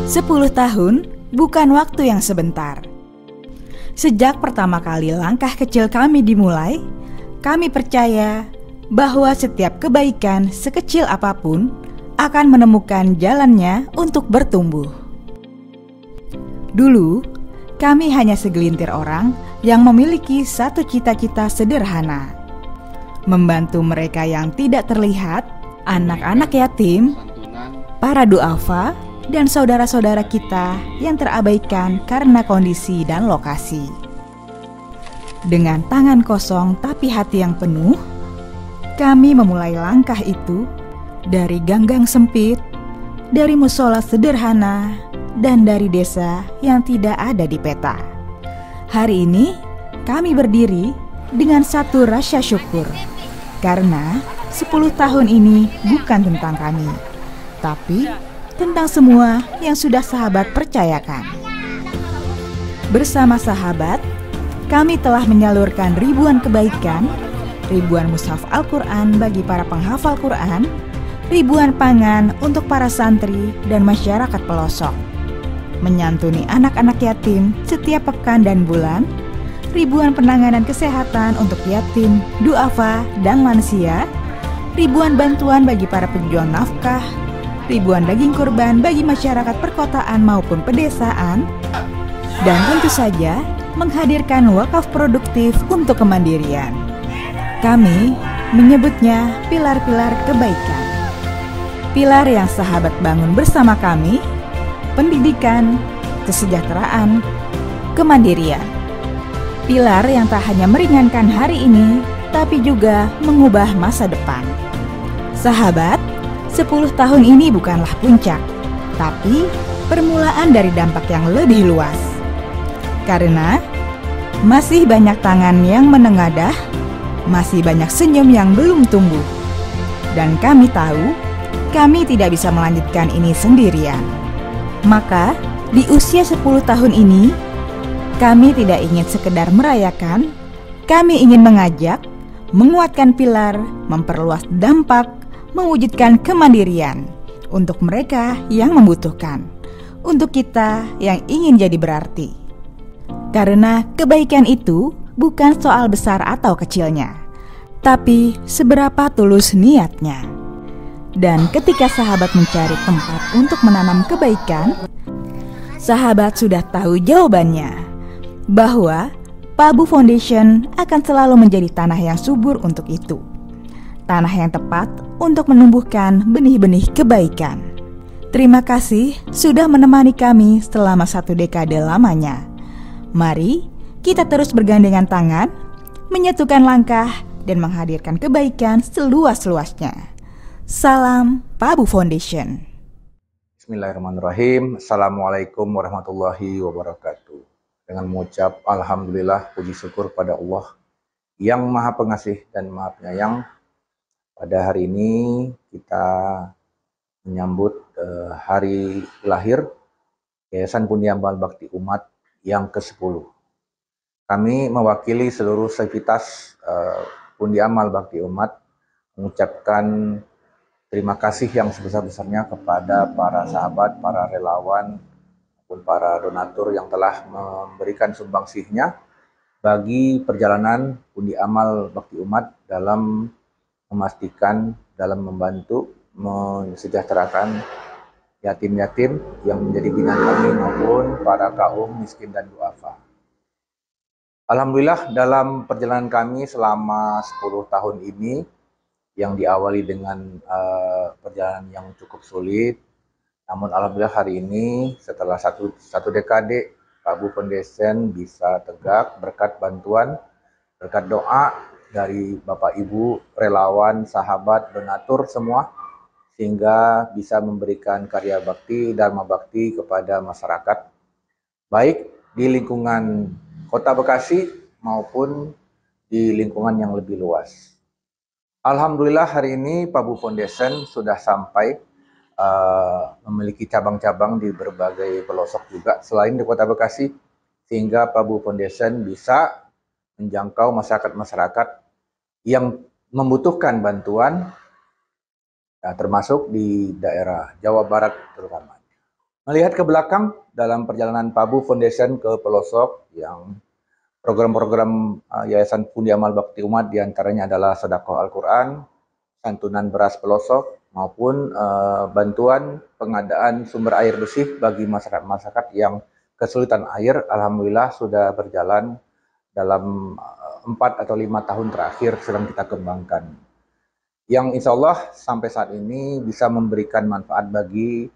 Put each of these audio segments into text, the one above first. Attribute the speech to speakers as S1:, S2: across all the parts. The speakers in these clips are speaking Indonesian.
S1: 10 tahun bukan waktu yang sebentar. Sejak pertama kali langkah kecil kami dimulai, kami percaya bahwa setiap kebaikan sekecil apapun akan menemukan jalannya untuk bertumbuh. Dulu, kami hanya segelintir orang yang memiliki satu cita-cita sederhana: membantu mereka yang tidak terlihat, anak-anak yatim, para duafa, dan saudara-saudara kita yang terabaikan karena kondisi dan lokasi. Dengan tangan kosong tapi hati yang penuh, kami memulai langkah itu dari ganggang sempit, dari musola sederhana, dan dari desa yang tidak ada di peta. Hari ini kami berdiri dengan satu rasa syukur, karena 10 tahun ini bukan tentang kami, tapi tentang semua yang sudah sahabat percayakan. Bersama sahabat, kami telah menyalurkan ribuan kebaikan, ribuan mushaf Al-Quran bagi para penghafal Quran, ribuan pangan untuk para santri dan masyarakat pelosok, menyantuni anak-anak yatim setiap pekan dan bulan, ribuan penanganan kesehatan untuk yatim, duafa, dan lansia, ribuan bantuan bagi para pejuang nafkah, ribuan daging kurban bagi masyarakat perkotaan maupun pedesaan, dan tentu saja menghadirkan wakaf produktif untuk kemandirian. Kami menyebutnya pilar-pilar kebaikan. Pilar yang sahabat bangun bersama kami: pendidikan, kesejahteraan, kemandirian. Pilar yang tak hanya meringankan hari ini, tapi juga mengubah masa depan. Sahabat, 10 tahun ini bukanlah puncak, tapi permulaan dari dampak yang lebih luas. Karena masih banyak tangan yang menengadah, masih banyak senyum yang belum tumbuh. Dan kami tahu, kami tidak bisa melanjutkan ini sendirian. Maka, di usia 10 tahun ini, kami tidak ingin sekedar merayakan, kami ingin mengajak, menguatkan pilar, memperluas dampak, mewujudkan kemandirian untuk mereka yang membutuhkan, untuk kita yang ingin jadi berarti. Karena kebaikan itu bukan soal besar atau kecilnya, tapi seberapa tulus niatnya. Dan ketika sahabat mencari tempat untuk menanam kebaikan, sahabat sudah tahu jawabannya, bahwa Pabu Foundation akan selalu menjadi tanah yang subur untuk itu. Tanah yang tepat untuk menumbuhkan benih-benih kebaikan. Terima kasih sudah menemani kami selama 1 dekade lamanya. Mari kita terus bergandengan tangan, menyatukan langkah, dan menghadirkan kebaikan seluas-luasnya. Salam Pabu Foundation.
S2: Bismillahirrahmanirrahim. Assalamualaikum warahmatullahi wabarakatuh. Dengan mengucap alhamdulillah, puji syukur pada Allah yang Maha Pengasih dan Maha Penyayang. Pada hari ini kita menyambut hari lahir Yayasan Pundi Amal Bakti Umat yang ke-10. Kami mewakili seluruh sivitas Pundi Amal Bakti Umat mengucapkan terima kasih yang sebesar-besarnya kepada para sahabat, para relawan, maupun para donatur yang telah memberikan sumbangsihnya bagi perjalanan Pundi Amal Bakti Umat dalam memastikan, dalam membantu mensejahterakan yatim-yatim yang menjadi binaan kami maupun para kaum miskin dan duafa. Alhamdulillah, dalam perjalanan kami selama 10 tahun ini yang diawali dengan perjalanan yang cukup sulit, namun alhamdulillah hari ini setelah satu dekade Pabu Foundation bisa tegak berkat bantuan, berkat doa dari Bapak Ibu, relawan, sahabat, donatur semua, sehingga bisa memberikan karya bakti, dharma bakti kepada masyarakat, baik di lingkungan Kota Bekasi maupun di lingkungan yang lebih luas. Alhamdulillah hari ini Pabu Foundation sudah sampai memiliki cabang-cabang di berbagai pelosok juga selain di Kota Bekasi, sehingga Pabu Foundation bisa menjangkau masyarakat-masyarakat yang membutuhkan bantuan, termasuk di daerah Jawa Barat terutama. Melihat ke belakang dalam perjalanan Pabu Foundation ke pelosok, yang program-program Yayasan Pundi Amal Bakti Umat diantaranya adalah sedekah Al-Quran, santunan beras pelosok, maupun bantuan pengadaan sumber air bersih bagi masyarakat-masyarakat yang kesulitan air. Alhamdulillah sudah berjalan dalam 4 atau 5 tahun terakhir sedang kita kembangkan. Yang insya Allah sampai saat ini bisa memberikan manfaat bagi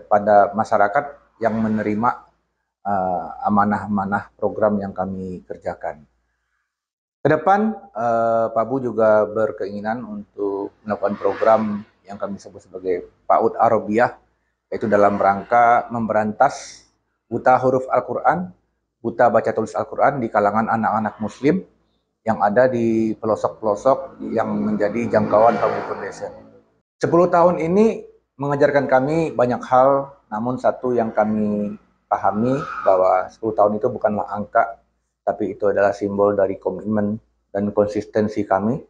S2: pada masyarakat yang menerima amanah-amanah program yang kami kerjakan. Ke depan, Pak Bu juga berkeinginan untuk melakukan program yang kami sebut sebagai PAUD Arabiah, yaitu dalam rangka memberantas buta huruf Al-Quran, buta baca tulis Al-Quran di kalangan anak-anak muslim yang ada di pelosok-pelosok yang menjadi jangkauan Pabu Foundation. 10 tahun ini mengajarkan kami banyak hal, namun satu yang kami pahami bahwa 10 tahun itu bukanlah angka, tapi itu adalah simbol dari komitmen dan konsistensi kami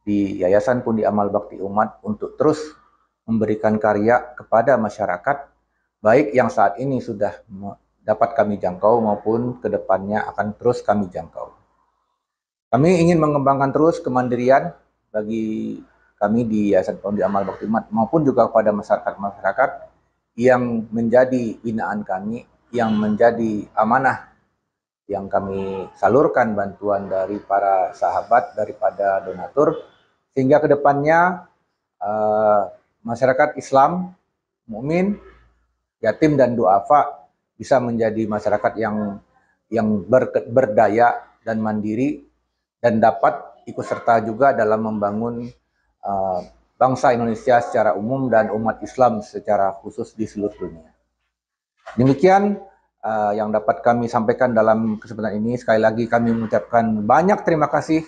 S2: di Yayasan Pundi Amal Bakti Umat untuk terus memberikan karya kepada masyarakat, baik yang saat ini sudah dapat kami jangkau maupun kedepannya akan terus kami jangkau. Kami ingin mengembangkan terus kemandirian bagi kami di Yayasan Pundi Amal Bakti Umat maupun juga kepada masyarakat-masyarakat yang menjadi binaan kami, yang menjadi amanah yang kami salurkan bantuan dari para sahabat, daripada donatur, sehingga kedepannya masyarakat Islam, mukmin, yatim dan duafa bisa menjadi masyarakat yang berdaya dan mandiri dan dapat ikut serta juga dalam membangun bangsa Indonesia secara umum dan umat Islam secara khusus di seluruh dunia. Demikian yang dapat kami sampaikan dalam kesempatan ini. Sekali lagi kami mengucapkan banyak terima kasih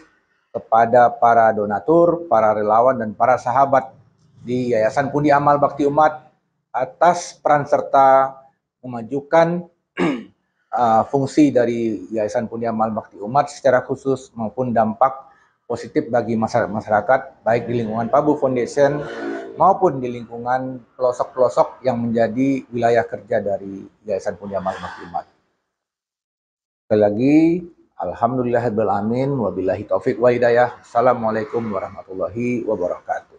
S2: kepada para donatur, para relawan, dan para sahabat di Yayasan Pundi Amal Bakti Umat atas peran serta memajukan fungsi dari Yayasan Pundi Amal Bakti Umat secara khusus maupun dampak positif bagi masyarakat, baik di lingkungan Pabu Foundation maupun di lingkungan pelosok-pelosok yang menjadi wilayah kerja dari Yayasan Pundi Amal Bakti Umat. Sekali lagi, alhamdulillahirabbil alamin, wabillahi taufik wa hidayah. Assalamualaikum warahmatullahi wabarakatuh.